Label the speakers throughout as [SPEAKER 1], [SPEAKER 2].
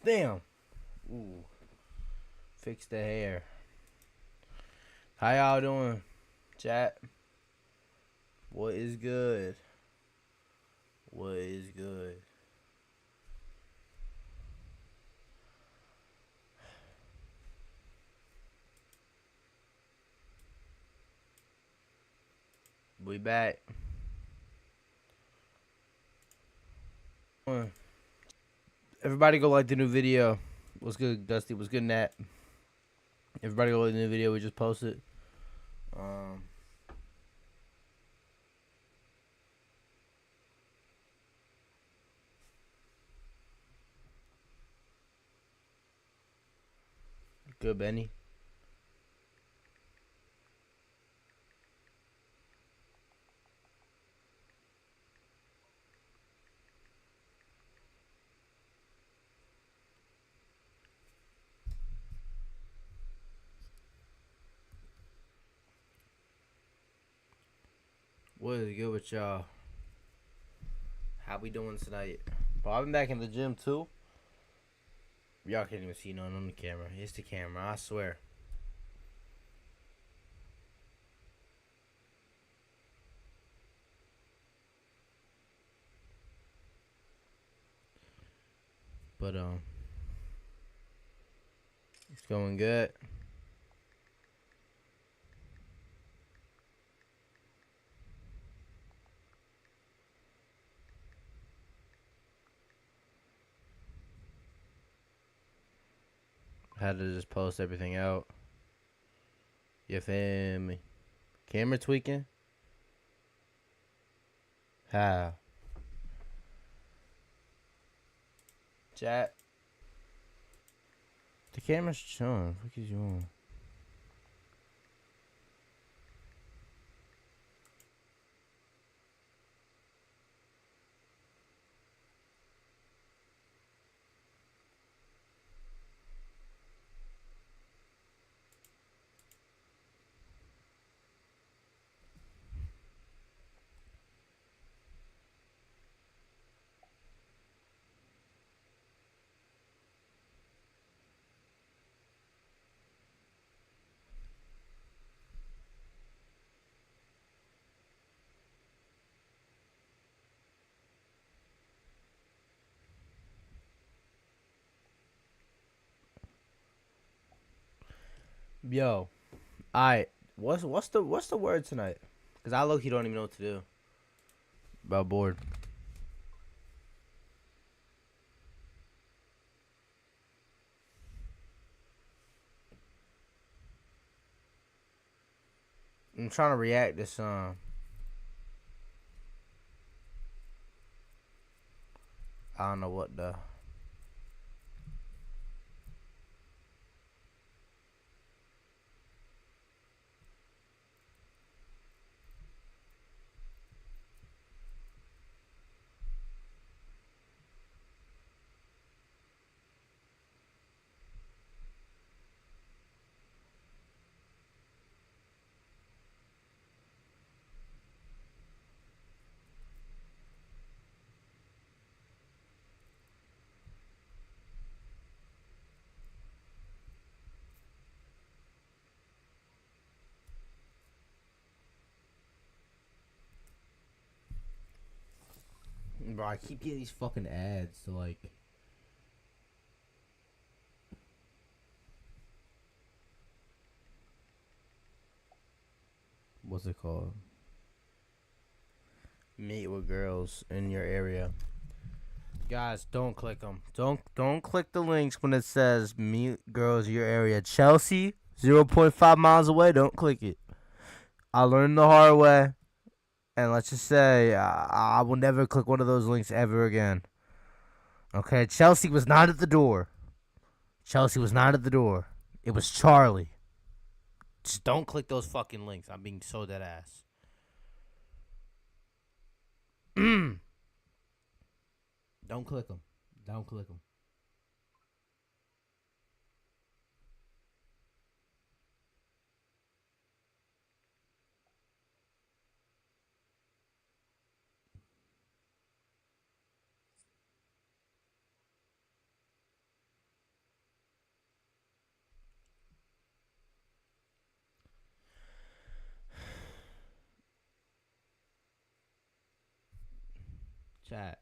[SPEAKER 1] Damn. Ooh. Fix the hair. How y'all doing, chat? What is good? What is good? We back. Everybody go like the new video. What's good, Dusty? What's good, Nat? Everybody go like the new video we just posted. Um, good, Benny. What is good with y'all? How we doing tonight? Bro, I've been back in the gym too. Y'all can't even see nothing on the camera. It's the camera, I swear. But it's going good. Had to just post everything out. You feel me? Camera tweaking? How? Chat. The camera's chilling. What is you on? Yo, alright. What's the word tonight? Cause I look, you don't even know what to do. About bored. I'm trying to react to some. I don't know what the. Bro, I keep getting these fucking ads to like. What's it called? Meet with girls in your area. Guys, don't click them. Don't click the links when it says meet girls in your area. Chelsea, 0.5 miles away. Don't click it. I learned the hard way, and let's just say I will never click one of those links ever again. Okay, Chelsea was not at the door. Chelsea was not at the door. It was Charlie. Just don't click those fucking links. I'm being so dead ass. Don't click them. Don't click them. Chat.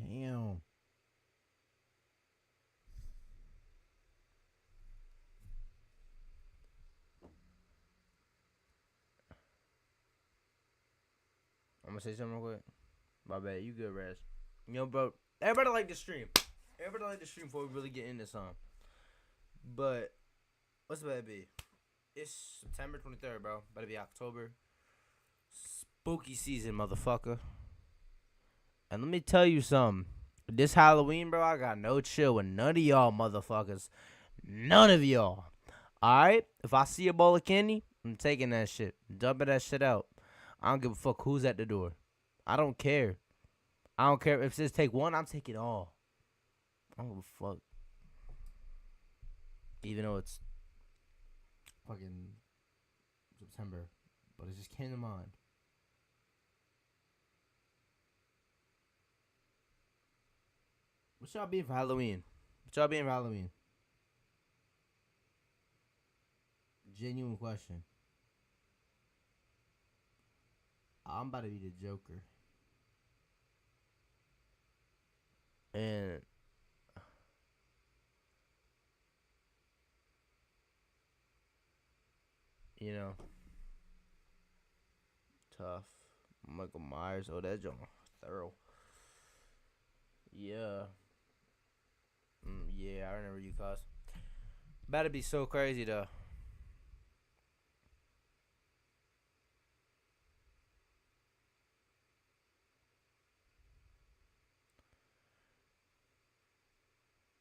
[SPEAKER 1] Damn. I'm gonna say something real quick. My bad. You good, Raz. You know, bro. Everybody like the stream. Everybody like the stream before we really get into something. But what's about to be? It's September 23rd, bro. About to be October. Spooky season, motherfucker. And let me tell you something. This Halloween, bro, I got no chill with none of y'all motherfuckers. None of y'all. Alright? If I see a bowl of candy, I'm taking that shit. Dumping that shit out. I don't give a fuck who's at the door. I don't care. I don't care if it says take one, I'm taking all. I don't give a fuck. Even though it's fucking September. But it just came to mind. What y'all being for Halloween? What y'all being for Halloween? Genuine question. I'm about to be the Joker. And you know, tough. Michael Myers. Oh, that joint thorough. Yeah. Yeah, I remember you, cuz. About to be so crazy, though.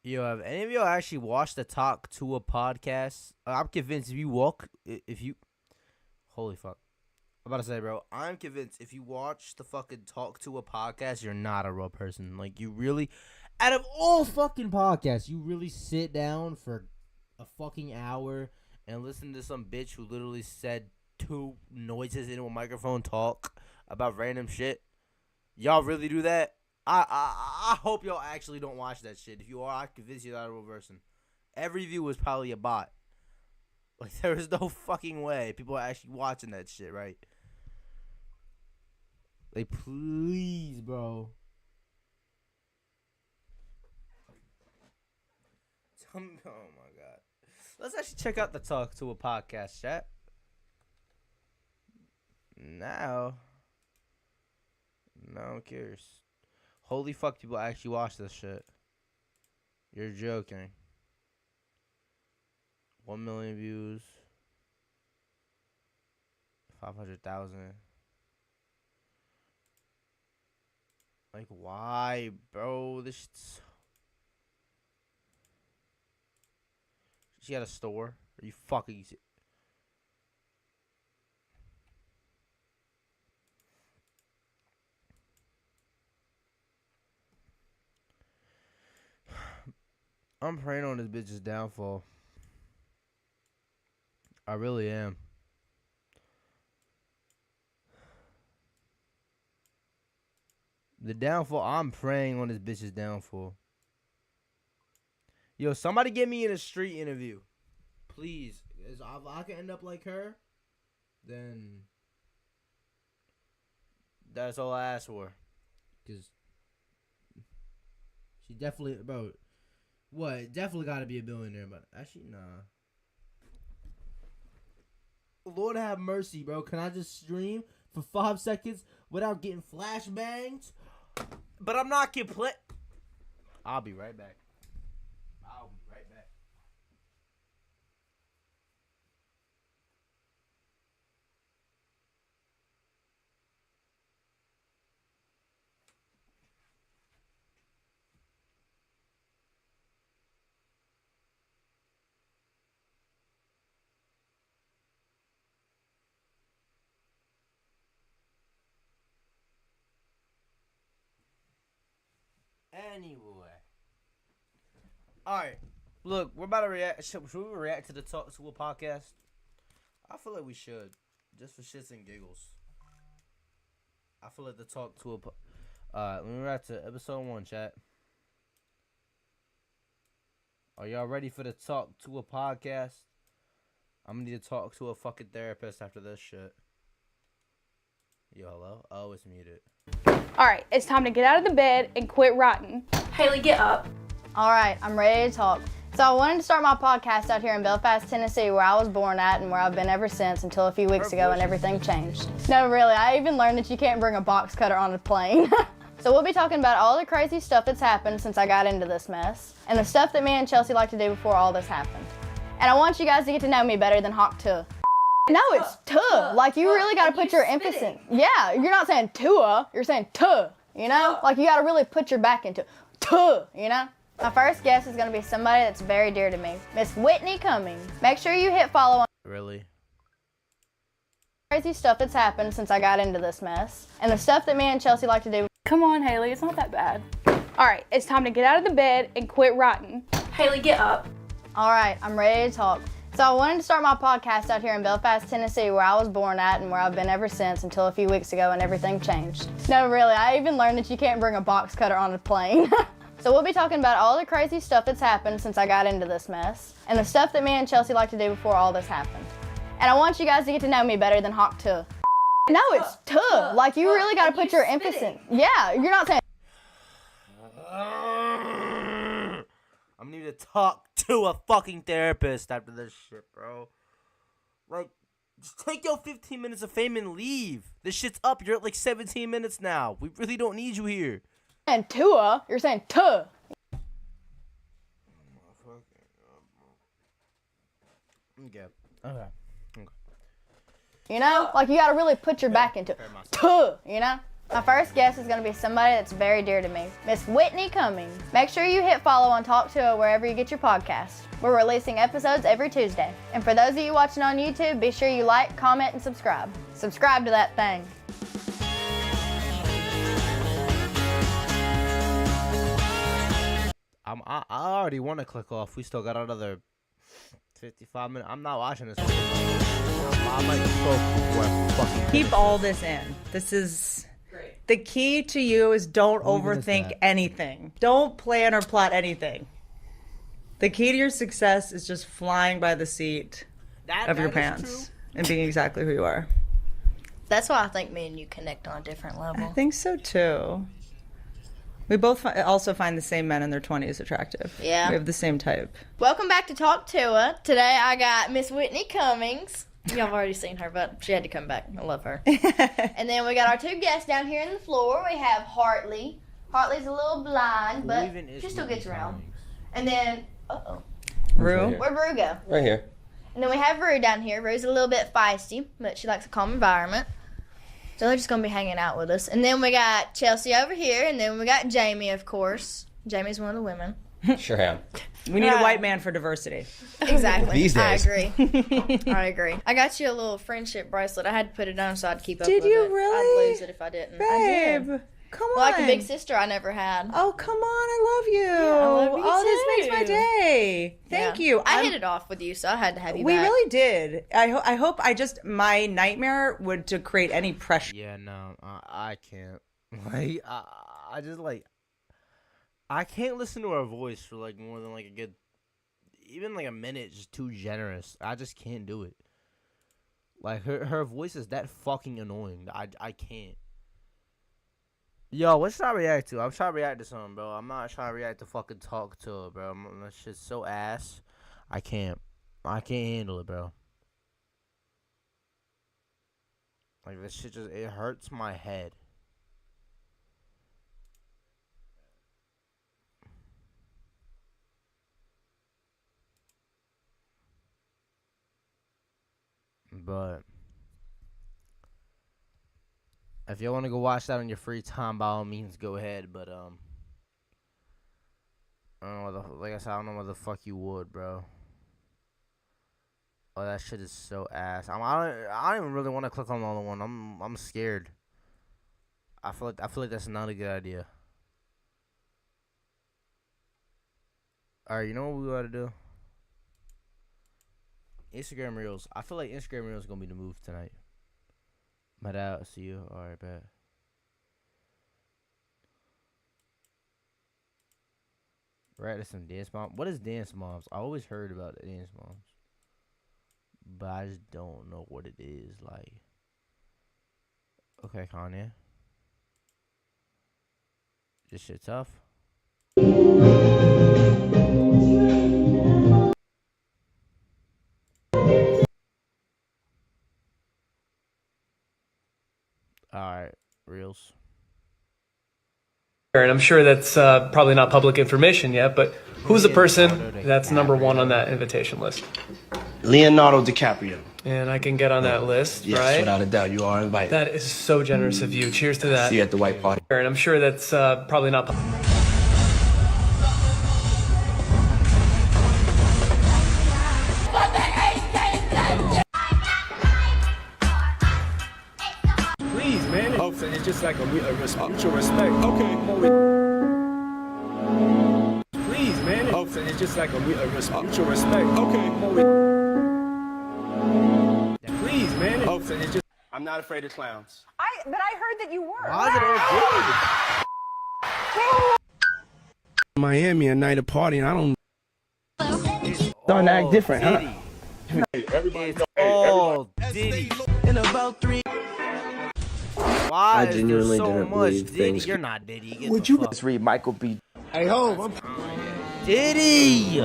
[SPEAKER 1] Yo, have any of y'all actually watched the Talk to a podcast? I'm convinced if you, holy fuck. I'm about to say, bro, I'm convinced if you watch the fucking Talk to a podcast, you're not a real person. Like, you really, out of all fucking podcasts, you really sit down for a fucking hour and listen to some bitch who literally said two noises into a microphone talk about random shit. Y'all really do that? I hope y'all actually don't watch that shit. If you are, I convince you that a real person. Every view was probably a bot. Like, there is no fucking way people are actually watching that shit, right? Like, please, bro. Tell me, oh my god. Let's actually check out the Talk to a podcast chat. Now I'm curious. Holy fuck, people actually watch this shit. You're joking. 1 million views. 500,000. Like, why, bro? This shit's... She got a store? Are you fucking... I'm praying on this bitch's downfall. I really am. The downfall, I'm praying on this bitch's downfall. Yo, somebody get me in a street interview. Please. If I can end up like her, then that's all I ask for. Because she definitely, bro, what? Definitely got to be a billionaire, but actually, nah. Lord have mercy, bro. Can I just stream for 5 seconds without getting flashbangs? But I'm not complete. I'll be right back. I'll be right back. Anyway. Alright. Look, we're about to react. Should we react to the Talk to a podcast? I feel like we should. Just for shits and giggles. I feel like to talk to let me write to episode 1, chat. Are y'all ready for the talk to a podcast? I'm gonna need to talk to a fucking therapist after this shit. Yo, hello? Oh, it's muted.
[SPEAKER 2] Alright, it's time to get out of the bed and quit rotting.
[SPEAKER 3] Haley, get up.
[SPEAKER 2] Alright, I'm ready to talk. So I wanted to start my podcast out here in Belfast, Tennessee, where I was born at and where I've been ever since until a few weeks ago and everything changed. No, really, I even learned that you can't bring a box cutter on a plane. So we'll be talking about all the crazy stuff that's happened since I got into this mess, and the stuff that me and Chelsea like to do before all this happened. And I want you guys to get to know me better than Hawk Tua. No, it's tuh. Like, you really gotta put your emphasis. Yeah, you're not saying Tua, you're saying tuh, you know? Like, you gotta really put your back into it. Tuh, you know? My first guest is gonna be somebody that's very dear to me, Miss Whitney Cummings. Make sure you hit follow on
[SPEAKER 1] Really?
[SPEAKER 2] crazy stuff that's happened since I got into this mess, and the stuff that me and Chelsea like to do.
[SPEAKER 3] Come on, Haley, it's not that bad.
[SPEAKER 2] Alright, it's time to get out of the bed and quit rotting.
[SPEAKER 3] Haley, get up.
[SPEAKER 2] Alright, I'm ready to talk. So I wanted to start my podcast out here in Belfast, Tennessee, where I was born at and where I've been ever since until a few weeks ago and everything changed. No, really, I even learned that you can't bring a box cutter on a plane. So we'll be talking about all the crazy stuff that's happened since I got into this mess, and the stuff that me and Chelsea like to do before all this happened. And I want you guys to get to know me better than Hawk Tua. No, it's tuh. Like, you really gotta put your emphasis. Yeah, you're not saying.
[SPEAKER 1] I'm gonna need to talk to a fucking therapist after this shit, bro. Like, just take your 15 minutes of fame and leave. This shit's up. You're at like 17 minutes now. We really don't need you here.
[SPEAKER 2] And Tua, you're saying tuh.
[SPEAKER 1] Okay. Okay.
[SPEAKER 2] You know? Like, you gotta really put your back into it. Tuh, you know? My first guest is gonna be somebody that's very dear to me, Miss Whitney Cummings. Make sure you hit follow on Talk To Her wherever you get your podcast. We're releasing episodes every Tuesday. And for those of you watching on YouTube, be sure you like, comment, and subscribe. Subscribe to that thing.
[SPEAKER 1] I already want to click off. We still got another 55 minutes. I'm not watching this. I might go fucking
[SPEAKER 4] Keep all this in. This is the key to you is don't overthink anything. Don't plan or plot anything. The key to your success is just flying by the seat of your pants and being exactly who you are.
[SPEAKER 5] That's why I think me and you connect on a different level.
[SPEAKER 4] I think so too. We both also find the same men in their 20s attractive.
[SPEAKER 5] Yeah.
[SPEAKER 4] We have the same type.
[SPEAKER 5] Welcome back to Talk To Her. Today I got Miss Whitney Cummings. Y'all have already seen her, but she had to come back. I love her. And then we got our two guests down here on the floor. We have Hartley. Hartley's a little blind, but she still gets around. And then,
[SPEAKER 4] Rue?
[SPEAKER 5] where'd Rue go?
[SPEAKER 6] Right here.
[SPEAKER 5] And then we have Rue down here. Rue's a little bit feisty, but she likes a calm environment. So they're just going to be hanging out with us. And then we got Chelsea over here, and then we got Jamie, of course. Jamie's one of the women.
[SPEAKER 6] Sure am.
[SPEAKER 4] We need a white man for diversity.
[SPEAKER 5] Exactly.
[SPEAKER 6] These days.
[SPEAKER 5] I agree. I agree. I got you a little friendship bracelet. I had to put it on so I'd keep up
[SPEAKER 4] Did
[SPEAKER 5] with
[SPEAKER 4] you
[SPEAKER 5] it.
[SPEAKER 4] really?
[SPEAKER 5] I'd lose it if I didn't.
[SPEAKER 4] Babe,
[SPEAKER 5] I did.
[SPEAKER 4] come on.
[SPEAKER 5] Like a big sister I never had.
[SPEAKER 4] Oh, come on. I love you.
[SPEAKER 5] I love you
[SPEAKER 4] Oh, this makes my
[SPEAKER 5] too.
[SPEAKER 4] day. Thank you.
[SPEAKER 5] I hit it off with you, so I had to have you
[SPEAKER 4] We
[SPEAKER 5] back.
[SPEAKER 4] really did. I hope my nightmare would to create any pressure.
[SPEAKER 1] Yeah, no, I can't. Like, I just like, I can't listen to her voice for like more than like a good, even like a minute. Just too generous. I just can't do it. Like her voice is that fucking annoying. I can't. Yo, what should I react to? I'm trying to react to something, bro. I'm not trying to react to fucking Talk To Her, bro. That shit's so ass. I can't handle it, bro. Like, this shit just, it hurts my head. But if you want to go watch that on your free time, by all means, go ahead. But I don't know like I said, I don't know what the fuck you would, bro. Oh, that shit is so ass. I don't even really want to click on the other one. I'm scared. I feel like that's not a good idea. All right, you know what we gotta do? Instagram Reels. I feel like Instagram Reels is gonna be the move tonight. But I'll see you. All right, bet. Right, there's some dance mom. What is dance moms? I always heard about the dance moms, but I just don't know what it is. Like, okay, Kanye, this shit tough. All right, reels.
[SPEAKER 6] And I'm sure that's probably not public information yet, but who's the person that's number one on that invitation list?
[SPEAKER 7] Leonardo DiCaprio.
[SPEAKER 6] And I can get on that list,
[SPEAKER 7] Yes,
[SPEAKER 6] right?
[SPEAKER 7] without a doubt, you are invited.
[SPEAKER 6] That is so generous of you. Cheers to that.
[SPEAKER 7] See you at the white party.
[SPEAKER 6] And I'm sure that's probably not.
[SPEAKER 8] Please, man. It's just like a mutual respect. Okay. Please, man. It's just like a mutual respect. Okay. Please, man. It's just.
[SPEAKER 7] I'm not afraid of clowns.
[SPEAKER 9] But I heard that you were.
[SPEAKER 1] Why is it all
[SPEAKER 7] Miami, a night of party, and I don't.
[SPEAKER 1] Starting
[SPEAKER 7] to act different, huh?
[SPEAKER 1] Oh, Diddy.
[SPEAKER 7] In about 3.
[SPEAKER 1] Why
[SPEAKER 7] I
[SPEAKER 1] is
[SPEAKER 7] genuinely
[SPEAKER 1] there so
[SPEAKER 7] didn't
[SPEAKER 1] much
[SPEAKER 7] believe
[SPEAKER 1] Diddy?
[SPEAKER 7] things
[SPEAKER 1] You're not Diddy. Get
[SPEAKER 7] Would
[SPEAKER 1] the
[SPEAKER 7] you
[SPEAKER 1] fuck.
[SPEAKER 7] just read Michael B?
[SPEAKER 8] Hey, ho.
[SPEAKER 1] Diddy?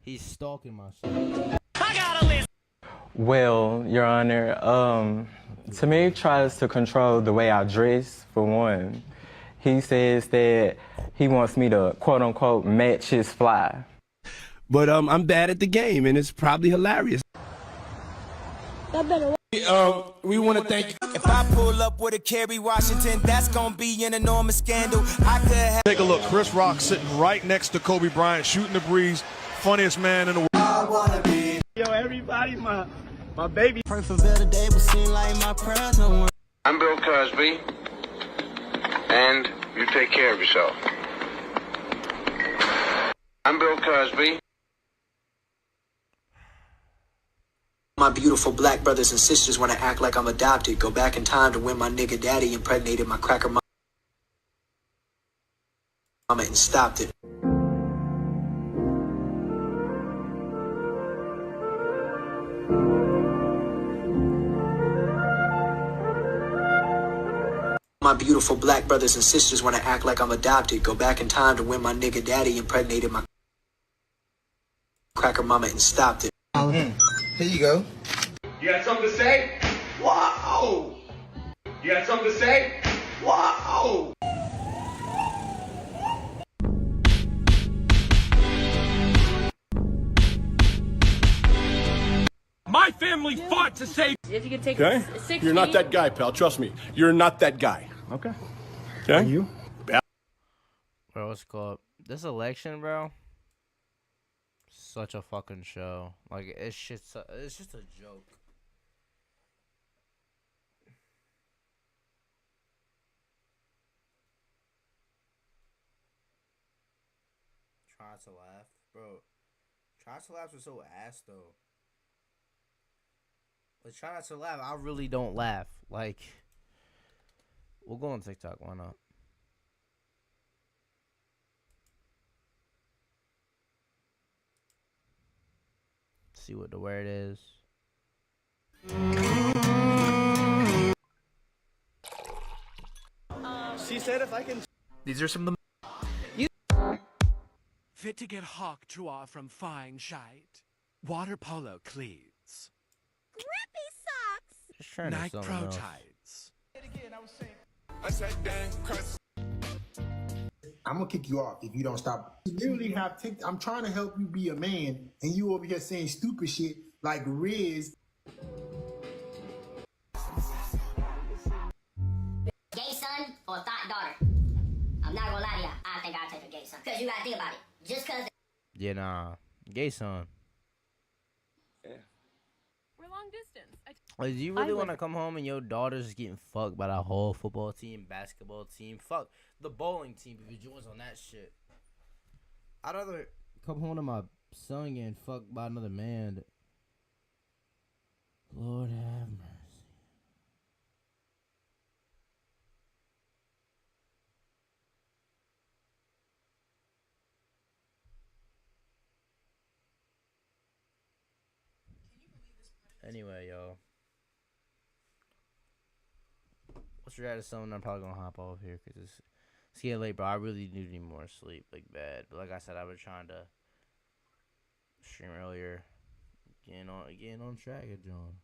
[SPEAKER 1] He's stalking my shit.
[SPEAKER 10] Well, Your Honor, Tamir tries to control the way I dress, for one. He says that he wants me to, quote-unquote, match his fly.
[SPEAKER 7] But I'm bad at the game, and it's probably hilarious. We want to thank you.
[SPEAKER 11] If I pull up with a Kerry Washington, that's gonna be an enormous scandal. I could have.
[SPEAKER 12] Take a look. Chris Rock sitting right next to Kobe Bryant, shooting the breeze. Funniest man in the world.
[SPEAKER 11] I wanna be.
[SPEAKER 8] Yo, everybody, my baby.
[SPEAKER 11] Pray for better day, but seem like my prayers don't work.
[SPEAKER 13] I'm Bill Cosby, and you take care of yourself. I'm Bill Cosby.
[SPEAKER 11] My beautiful black brothers and sisters want to act like I'm adopted. Go back in time to when my nigga daddy impregnated my cracker mama and stopped it. My beautiful black brothers and sisters want to act like I'm adopted. Go back in time to when my nigga daddy impregnated my cracker mama and stopped it.
[SPEAKER 7] Here you go.
[SPEAKER 8] You got something to say? Wow. You got something to say? Wow. My family fought to save.
[SPEAKER 3] If you could take
[SPEAKER 12] Okay?
[SPEAKER 3] 6
[SPEAKER 12] You're not
[SPEAKER 3] feet.
[SPEAKER 12] that guy, pal. Trust me. You're not that guy. Okay. Okay? Are you?
[SPEAKER 1] Bro, what's it called? This election, bro. Such a fucking show. Like, it's just a joke. Try to laugh, bro. Try to laugh is so ass though. But try not to laugh. I really don't laugh. Like, we'll go on TikTok. Why not? See what the word is.
[SPEAKER 8] She said if I can.
[SPEAKER 6] These are some of the.
[SPEAKER 8] Fit to get hawk draw from fine shite. Water polo cleats.
[SPEAKER 1] Just trying to
[SPEAKER 8] Nike
[SPEAKER 1] something
[SPEAKER 8] Pro
[SPEAKER 1] else.
[SPEAKER 8] tights.
[SPEAKER 14] I'm gonna kick you off if you don't stop. You literally have I'm trying to help you be a man, and you over here saying stupid shit like Riz.
[SPEAKER 15] Gay son or thought daughter? I'm not gonna lie to you. I think I'll take a gay son. Cause you gotta think about it. Just cause.
[SPEAKER 1] Yeah, nah. Gay son.
[SPEAKER 3] We're long distance.
[SPEAKER 1] Like, do you really want to come home and your daughter's getting fucked by that whole football team, basketball team? Fuck the bowling team if you joins on that shit. I'd rather come home to my son getting fucked by another man. Lord have mercy. Anyway, yo. What's your address? Something I'm probably gonna hop off here because it's getting late, bro. I really do need more sleep, like bad. But like I said, I was trying to stream earlier, getting on track at John.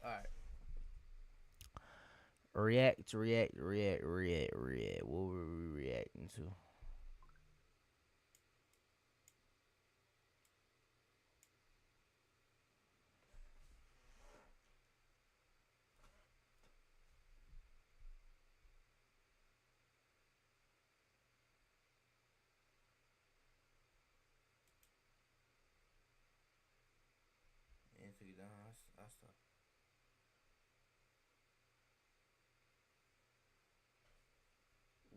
[SPEAKER 1] All right. React. What were we reacting to? And took it down. I stopped.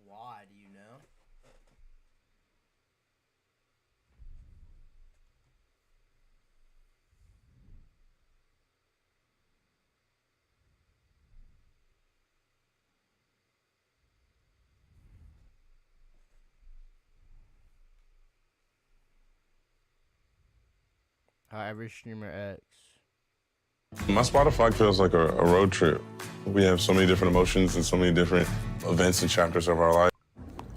[SPEAKER 1] Why do you know? How every streamer acts.
[SPEAKER 16] My Spotify feels like a road trip. We have so many different emotions and so many different events and chapters of our life.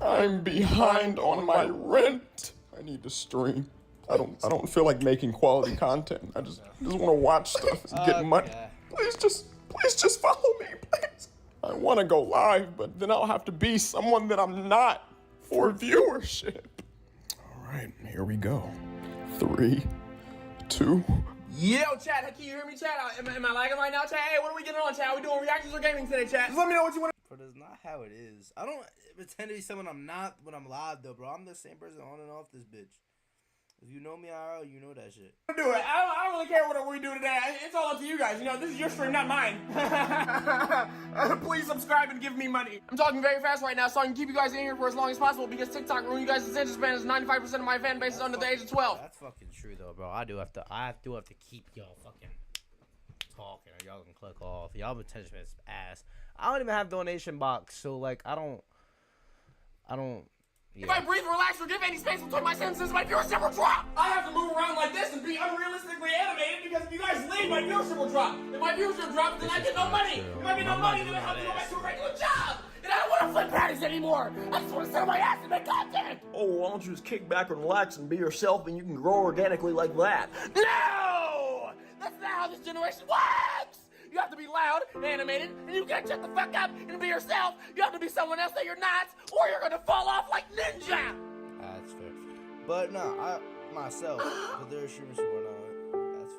[SPEAKER 17] I'm behind on my rent. I need to stream. I don't feel like making quality content. I just want to watch stuff and get money. Please just follow me, please. I want to go live, but then I'll have to be someone that I'm not for viewership. All right, here we go. 3, 2.
[SPEAKER 18] Yo, chat, can you hear me, chat? Am I lagging right now, chat? Hey, what are we getting on, chat? Are we doing reactions or gaming today, chat? Just let me know what you want.
[SPEAKER 1] But that's not how it is. I don't pretend to be someone I'm not when I'm live, though, bro. I'm the same person on and off this bitch. If you know me IRL, you know that shit.
[SPEAKER 18] Do it. I don't really care what we do today. It's all up to you guys. You know, this is your stream, not mine. Please subscribe and give me money. I'm talking very fast right now, so I can keep you guys in here for as long as possible because TikTok ruined you guys' attention span. Is 95% of my fan base is under the age of 12.
[SPEAKER 1] That's fucking true, though, bro. I do have to keep y'all fucking talking, or y'all can click off. Y'all attention span is ass. I don't even have donation box, so like I don't. Yeah.
[SPEAKER 18] If I breathe, relax, or give any space between my sentences, my viewership will drop. I have to move around like this and be unrealistically animated because if you guys leave, my viewership will drop. If my viewership drops, then I get no money. If I get no money, then I have to go back to a regular job. And I don't want to flip patties anymore. I just want to sit on my ass and make content.
[SPEAKER 19] Oh, why don't you just kick back and relax and be yourself and you can grow organically like that?
[SPEAKER 18] No! That's not how this generation works! You have to be loud and animated, and you can't shut the fuck up and be yourself. You have to be someone else that you're not, or you're gonna fall off like Ninja!
[SPEAKER 1] That's fair. But no, I myself, but there are streamers who are not. That's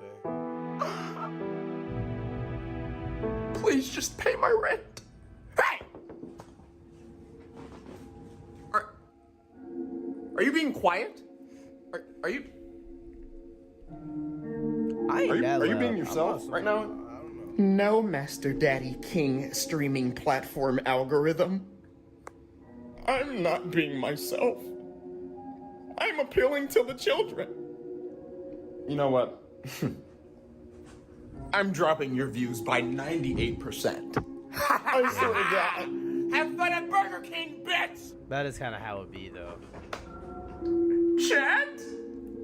[SPEAKER 1] fair.
[SPEAKER 18] Please just pay my rent. Hey! Are you being quiet? Are you?
[SPEAKER 19] Are you being yourself right now?
[SPEAKER 18] No, Master Daddy King streaming platform algorithm.
[SPEAKER 17] I'm not being myself. I'm appealing to the children.
[SPEAKER 19] You know what?
[SPEAKER 18] I'm dropping your views by 98%.
[SPEAKER 17] I swear to God.
[SPEAKER 18] Have fun at Burger King, bitch!
[SPEAKER 1] That is kind of how it be, though.
[SPEAKER 18] Chat?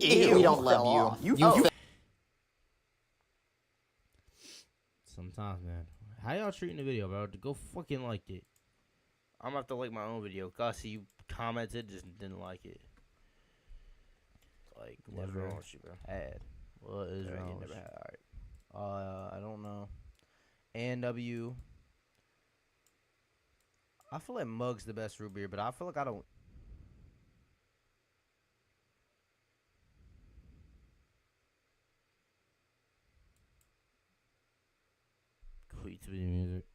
[SPEAKER 19] We don't love you.
[SPEAKER 1] Sometimes, man. How y'all treating the video, bro? Go fucking like it. I'm gonna have to like my own video. Gussie, you commented, just didn't like it. Like, what's wrong with you, bro?
[SPEAKER 19] Had.
[SPEAKER 1] What is wrong with you?
[SPEAKER 19] Never had. All right.
[SPEAKER 1] I don't know. ANW. I feel like Mug's the best root beer, but I feel like I don't. We used to do music.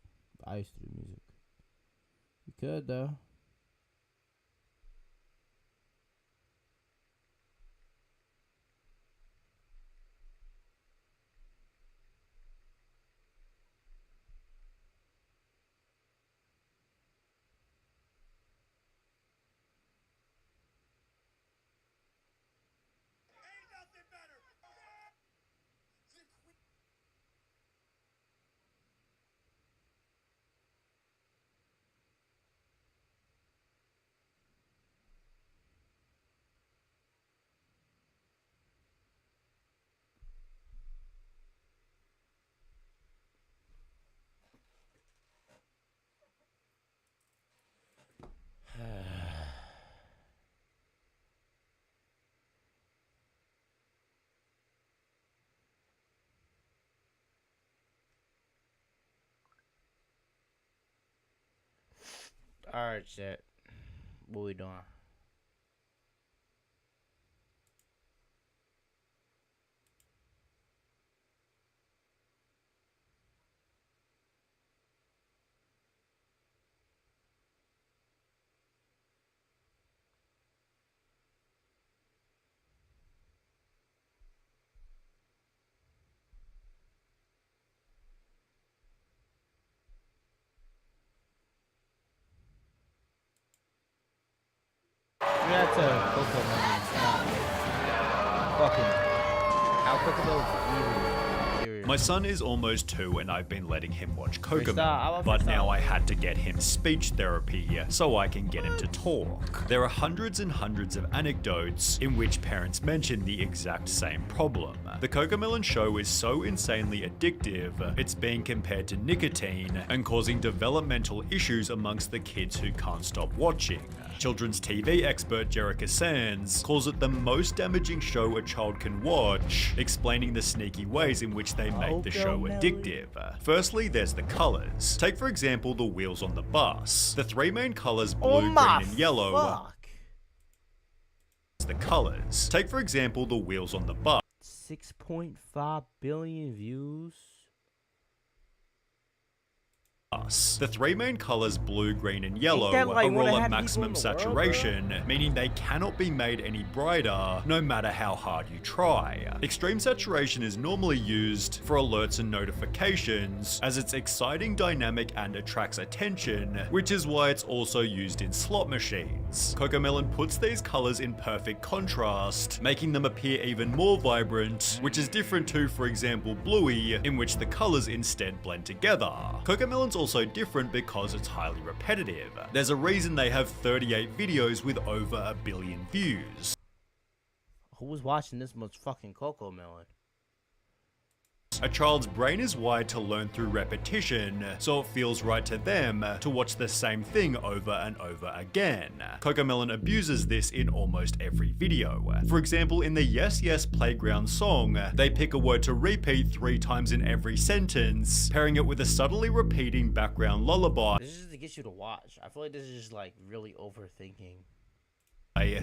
[SPEAKER 1] I used to do music. You could, though. Alright, shit. What we doing? That's a Coco Melon. Fucking. How Coco evil.
[SPEAKER 20] My son is almost 2 and I've been letting him watch
[SPEAKER 1] Freestyle,
[SPEAKER 20] Cocomelon, but now I had to get him speech therapy so I can get him to talk. There are hundreds and hundreds of anecdotes in which parents mention the exact same problem. The Cocomelon show is so insanely addictive, it's being compared to nicotine and causing developmental issues amongst the kids who can't stop watching. Children's TV expert Jerica Sands calls it the most damaging show a child can watch, explaining the sneaky ways in which they make the show addictive. Firstly, there's the colors. Take for example the wheels on the bus. The 3 main colors, blue, green and yellow. The colors. Take for example the wheels on the bus.
[SPEAKER 1] 6.5 billion views.
[SPEAKER 20] The 3 main colors, blue, green and yellow,
[SPEAKER 1] that like
[SPEAKER 20] are
[SPEAKER 1] one
[SPEAKER 20] all
[SPEAKER 1] of
[SPEAKER 20] at
[SPEAKER 1] the
[SPEAKER 20] maximum
[SPEAKER 1] people in the world,
[SPEAKER 20] saturation, meaning they cannot be made any brighter no matter how hard you try. Extreme saturation is normally used for alerts and notifications, as it's exciting, dynamic and attracts attention, which is why it's also used in slot machines. Cocomelon puts these colors in perfect contrast, making them appear even more vibrant, which is different to, for example, Bluey, in which the colors instead blend together. Cocomelon's also different because it's highly repetitive. There's a reason they have 38 videos with over 1 billion views.
[SPEAKER 1] Who was watching this much fucking Cocomelon?
[SPEAKER 20] A child's brain is wired to learn through repetition, so it feels right to them to watch the same thing over and over again. Cocomelon abuses this in almost every video. For example, in the Yes Yes Playground song, they pick a word to repeat 3 times in every sentence, pairing it with a subtly repeating background lullaby.
[SPEAKER 1] This is just to get you to watch. I feel like this is just like really overthinking.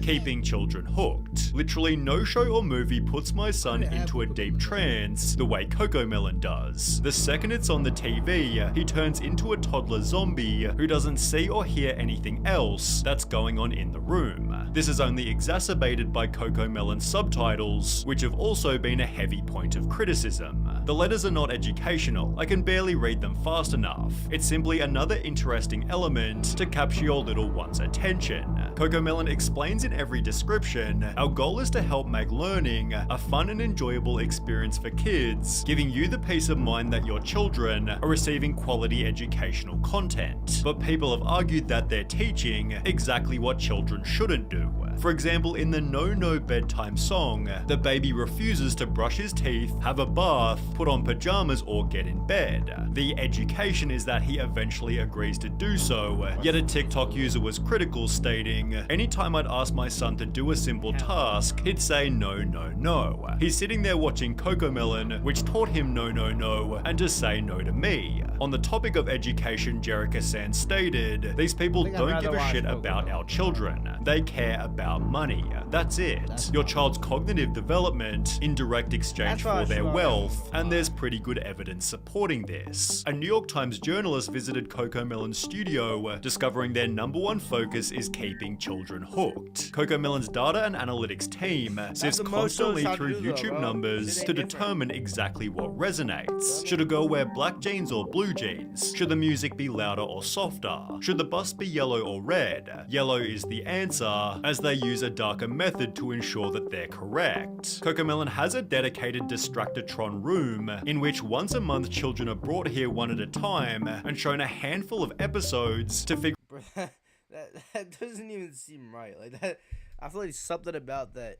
[SPEAKER 20] Keeping children hooked. Literally no show or movie puts my son into a deep trance the way Cocomelon does. The second it's on the TV, he turns into a toddler zombie who doesn't see or hear anything else that's going on in the room. This is only exacerbated by Cocomelon's subtitles, which have also been a heavy point of criticism. The letters are not educational, I can barely read them fast enough. It's simply another interesting element to capture your little one's attention. Cocomelon explains in every description, our goal is to help make learning a fun and enjoyable experience for kids, giving you the peace of mind that your children are receiving quality educational content. But people have argued that they're teaching exactly what children shouldn't do. For example, in the No No Bedtime song, the baby refuses to brush his teeth, have a bath, put on pajamas or get in bed. The education is that he eventually agrees to do so, yet a TikTok user was critical, stating, anytime I'd ask my son to do a simple task, he'd say no, no, no. He's sitting there watching Cocomelon, which taught him no, no, no, and to say no to me. On the topic of education, Jerica Sands stated, these people don't give a shit about our children. They care about money. That's it. Your child's cognitive development in direct exchange for their wealth, and there's pretty good evidence supporting this. A New York Times journalist visited Cocomelon's studio, discovering their #1 focus is keeping children hooked. Cocomelon's data and analytics team sifts constantly through YouTube numbers to determine exactly what resonates. Should a girl wear black jeans or blue jeans? Should the music be louder or softer? Should the bus be yellow or red? Yellow is the answer, as they use a darker method to ensure that they're correct. Cocomelon has a dedicated Distractotron room, in which once a month children are brought here one at a time and shown a handful of episodes to figure
[SPEAKER 1] that doesn't even seem right. Like that, I feel like something about that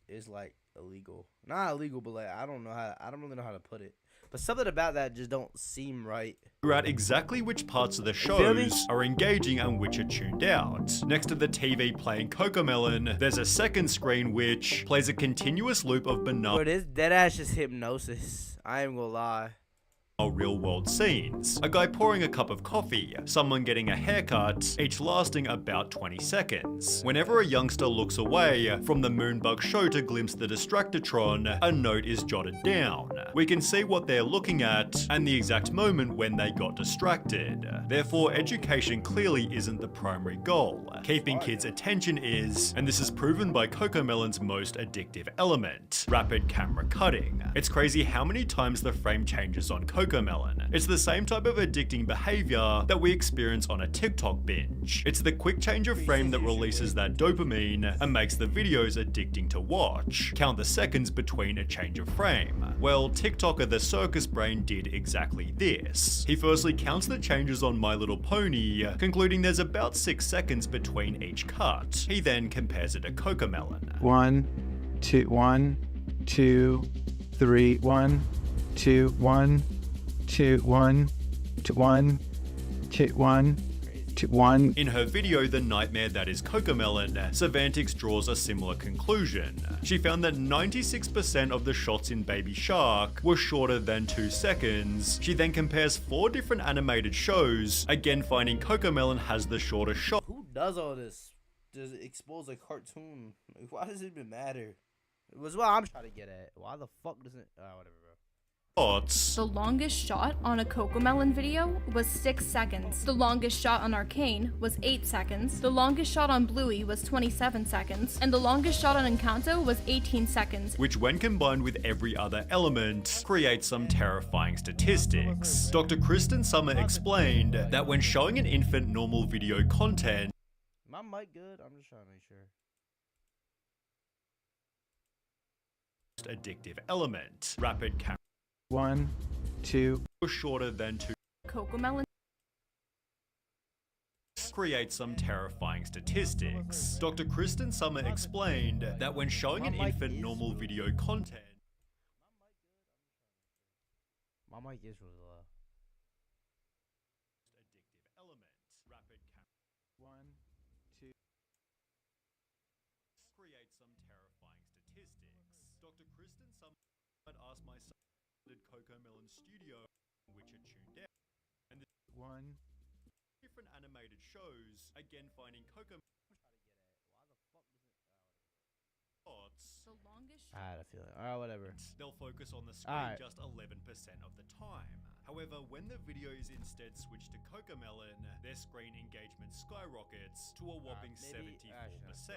[SPEAKER 1] is like illegal. Not illegal, but like I don't really know how to put it. But something about that just don't seem right.
[SPEAKER 20] Figure out exactly which parts of the shows are engaging and which are tuned out. Next to the TV playing Cocomelon, there's a second screen which plays a continuous loop of banana.
[SPEAKER 1] Bro, this deadass is hypnosis. I ain't gonna lie.
[SPEAKER 20] real world scenes. A guy pouring a cup of coffee, someone getting a haircut, each lasting about 20 seconds. Whenever a youngster looks away from the Moonbug show to glimpse the Distractotron, a note is jotted down. We can see what they're looking at and the exact moment when they got distracted. Therefore, education clearly isn't the primary goal. Keeping kids' attention is, and this is proven by Cocomelon's most addictive element, rapid camera cutting. It's crazy how many times the frame changes on Cocomelon. It's the same type of addicting behavior that we experience on a TikTok binge. It's the quick change of frame that releases that dopamine and makes the videos addicting to watch. Count the seconds between a change of frame. Well, TikToker the Circus Brain did exactly this. He firstly counts the changes on My Little Pony, concluding there's about 6 seconds between each cut. He then compares it to Cocomelon.
[SPEAKER 21] 1, 2, 1, 2, 3, 1, 2, 1, 2, 1, 2, 1, 2, 1, 2, 1.
[SPEAKER 20] In her video, The Nightmare That Is Cocomelon, Savantix draws a similar conclusion. She found that 96% of the shots in Baby Shark were shorter than 2 seconds. She then compares 4 different animated shows, again finding Cocomelon has the shorter shot.
[SPEAKER 1] Who does all this? Does it expose a cartoon? Like, why does it even matter? It was what I'm trying to get at. Why the fuck doesn't? Whatever, bro.
[SPEAKER 3] The longest shot on a Cocomelon video was 6 seconds. The longest shot on Arcane was 8 seconds. The longest shot on Bluey was 27 seconds. And the longest shot on Encanto was 18 seconds.
[SPEAKER 20] Which, when combined with every other element, creates some terrifying statistics. Dr. Kristen Summer explained that when showing an infant normal video content,
[SPEAKER 1] my mic good? I'm just trying to make sure.
[SPEAKER 20] Addictive element, rapid camera
[SPEAKER 21] 1, 2,
[SPEAKER 20] was shorter than 2.
[SPEAKER 3] Cocomelon
[SPEAKER 20] creates some terrifying statistics. Dr. Kristen Summer explained that when showing an infant normal video content,
[SPEAKER 1] my mic is really low.
[SPEAKER 20] Addictive element, rapid camera
[SPEAKER 21] 1, 2.
[SPEAKER 20] creates some terrifying statistics. Dr. Kristen Summer had asked my son at Cocomelon Studio which are tuned out. And the
[SPEAKER 21] 1.
[SPEAKER 20] different animated shows, again finding Cocomelon.
[SPEAKER 3] The longest
[SPEAKER 1] I had a feeling. Alright, whatever.
[SPEAKER 20] They'll focus on the screen just 11% of the time. However, when the video is instead switched to Cocomelon, their screen engagement skyrockets to a whopping 74%.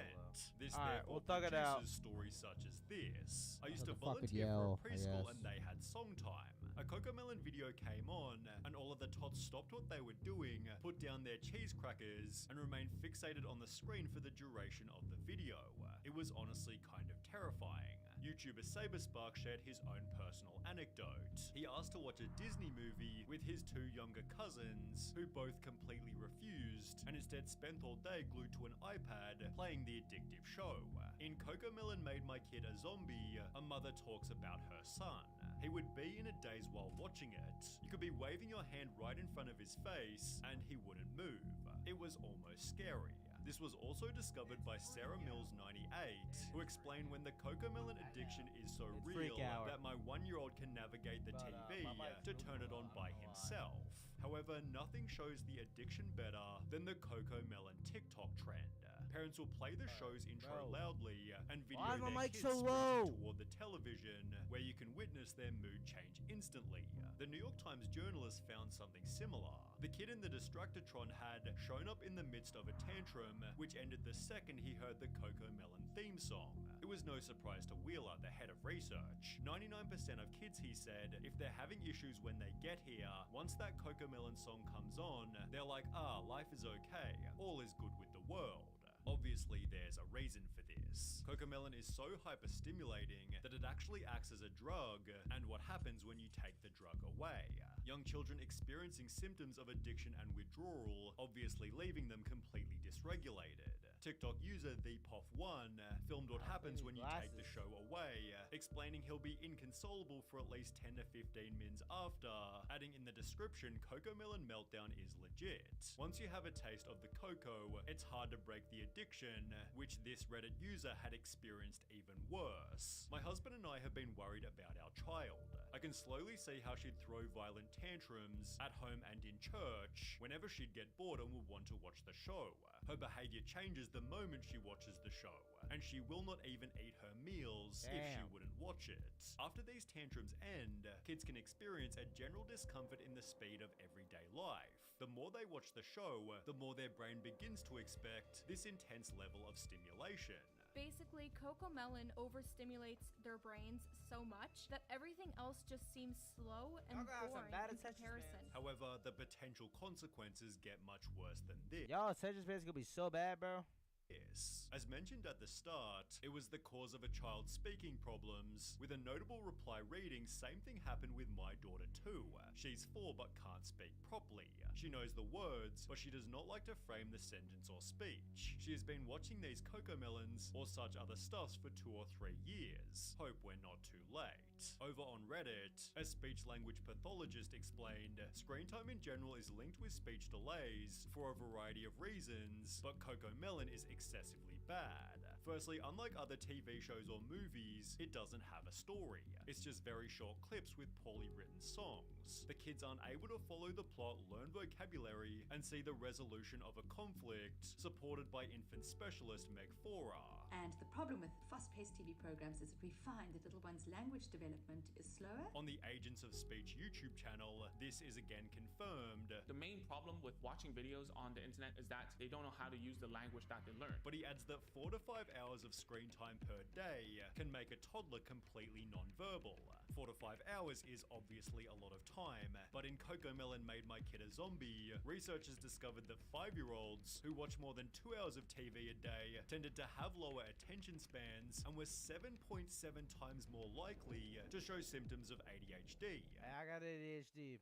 [SPEAKER 20] This therefore produces stories such as this. I used to volunteer for a preschool and they had song time. A Cocomelon video came on, and all of the tots stopped what they were doing, put down their cheese crackers, and remained fixated on the screen for the duration of the video. It was honestly kind of terrifying. YouTuber Saberspark shared his own personal anecdote. He asked to watch a Disney movie with his 2 younger cousins, who both completely refused, and instead spent all day glued to an iPad playing the addictive show. In Cocomelon Made My Kid a Zombie, a mother talks about her son. He would be in a daze while watching it. You could be waving your hand right in front of his face, and he wouldn't move. It was almost scary. This was also discovered by Sarah Mills 98, who explained when the Cocomelon addiction is so real that my 1-year-old can navigate the TV to turn it on by himself. However, nothing shows the addiction better than the Cocomelon TikTok trend. Parents will play the show's intro loudly and video their kids sprinting toward the television, where you can witness their mood change instantly. The New York Times journalist found something similar. The kid in the Distractotron had shown up in the midst of a tantrum, which ended the second he heard the Cocomelon theme song. It was no surprise to Wheeler, the head of research. 99% of kids, he said, if they're having issues when they get here, once that Cocomelon song comes on, they're like, life is okay, all is good with the world. Obviously, there's a reason for this. Cocomelon is so hyper-stimulating that it actually acts as a drug, and what happens when you take the drug away? Young children experiencing symptoms of addiction and withdrawal, obviously leaving them completely dysregulated. TikTok user ThePoff1 filmed what happens when you take the show away, explaining he'll be inconsolable for at least 10 to 15 mins after, adding in the description Cocomelon Meltdown is legit. Once you have a taste of the cocoa, it's hard to break the addiction, which this Reddit user had experienced even worse. My husband and I have been worried about our child. I can slowly see how she'd throw violent tantrums at home and in church whenever she'd get bored and would want to watch the show. Her behavior changes the moment she watches the show, and she will not even eat her meals if she wouldn't watch it. After these tantrums end, kids can experience a general discomfort in the speed of everyday life. The more they watch the show, the more their brain begins to expect this intense level of stimulation.
[SPEAKER 3] Basically, Cocomelon overstimulates their brains so much that everything else just seems slow and boring in comparison.
[SPEAKER 20] However, the potential consequences get much worse than this.
[SPEAKER 1] Y'all, attention span's gonna be so bad, bro.
[SPEAKER 20] Yes. As mentioned at the start, it was the cause of a child's speaking problems, with a notable reply reading, "Same thing happened with my daughter too. She's 4 but can't speak properly. She knows the words, but she does not like to frame the sentence or speech. She has been watching these Cocomelons or such other stuffs for 2 or 3 years. Hope we're not too late." Over on Reddit, a speech language pathologist explained, "Screen time in general is linked with speech delays for a variety of reasons, but Cocomelon is excessively bad. Firstly, unlike other TV shows or movies, it doesn't have a story. It's just very short clips with poorly written songs. The kids aren't able to follow the plot, learn vocabulary, and see the resolution of a conflict supported by infant specialist Meg Fora."
[SPEAKER 2] And the problem with fast-paced TV programs is that we find that little one's language development is slower.
[SPEAKER 20] On the Agents of Speech YouTube channel, this is again confirmed.
[SPEAKER 22] The main problem with watching videos on the internet is that they don't know how to use the language that they learn.
[SPEAKER 20] But he adds that 4 to 5 hours of screen time per day can make a toddler completely non-verbal. 4 to 5 hours is obviously a lot of time, but in Cocomelon Made My Kid a Zombie, researchers discovered that 5-year-olds who watch more than 2 hours of TV a day tended to have lower attention spans and were 7.7 times more likely to show symptoms of ADHD.
[SPEAKER 1] Hey, I got ADHD.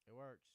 [SPEAKER 1] It works.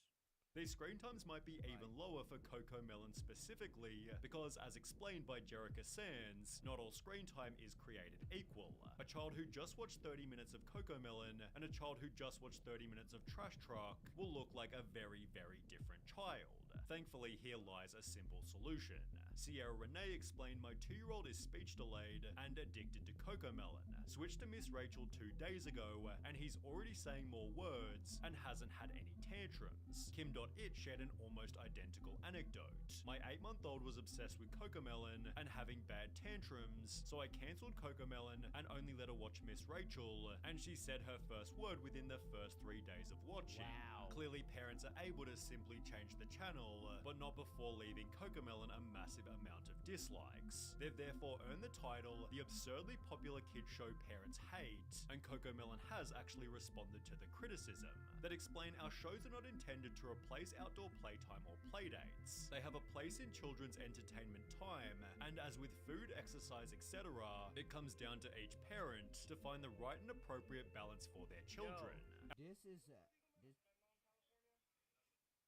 [SPEAKER 20] These screen times might be even lower for Cocomelon specifically, because as explained by Jerica Sands, not all screen time is created equal. A child who just watched 30 minutes of Cocomelon and a child who just watched 30 minutes of Trash Truck will look like a very, very different child. Thankfully, here lies a simple solution. Sierra Renee explained, "My 2-year-old is speech delayed and addicted to Cocomelon. Switched to Miss Rachel 2 days ago, and he's already saying more words and hasn't had any tantrums." Kim.it shared an almost identical anecdote. "My 8-month-old was obsessed with Cocomelon and having bad tantrums, so I cancelled Cocomelon and only let her watch Miss Rachel, and she said her first word within the first 3 days of watching." Wow. Clearly, parents are able to simply change the channel, but not before leaving Cocomelon a massive amount of dislikes. They've therefore earned the title "The Absurdly Popular Kids Show Parents Hate," and Cocomelon has actually responded to the criticism that explain our shows are not intended to replace outdoor playtime or playdates. They have a place in children's entertainment time, and as with food, exercise, etc., it comes down to each parent to find the right and appropriate balance for their children.
[SPEAKER 1] This is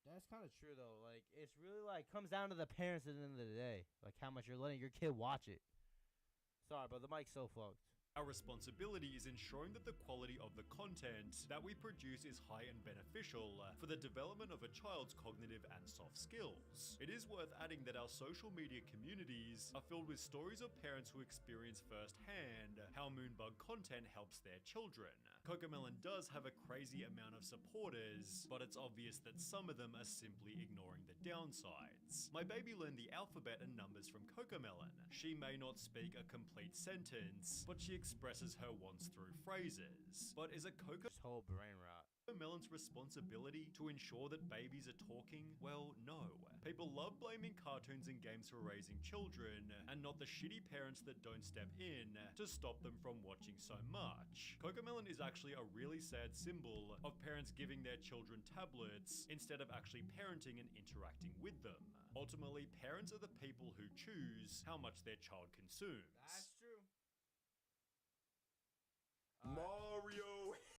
[SPEAKER 1] that's kind of true though. Like, it's really like comes down to the parents at the end of the day, like how much you're letting your kid watch it. Sorry, but the mic's so fucked.
[SPEAKER 20] Our responsibility is ensuring that the quality of the content that we produce is high and beneficial for the development of a child's cognitive and soft skills. It is worth adding that our social media communities are filled with stories of parents who experience firsthand how Moonbug content helps their children. Cocomelon does have a crazy amount of supporters, but it's obvious that some of them are simply ignoring the downsides. My baby learned the alphabet and numbers from Cocomelon. She may not speak a complete sentence, but she expresses her wants through phrases. But is a
[SPEAKER 1] whole brain rot
[SPEAKER 20] Cocomelon's responsibility to ensure that babies are talking? Well, no. People love blaming cartoons and games for raising children, and not the shitty parents that don't step in to stop them from watching so much. Cocomelon is actually a really sad symbol of parents giving their children tablets instead of actually parenting and interacting with them. Ultimately, parents are the people who choose how much their child consumes.
[SPEAKER 1] That's true.
[SPEAKER 17] Mario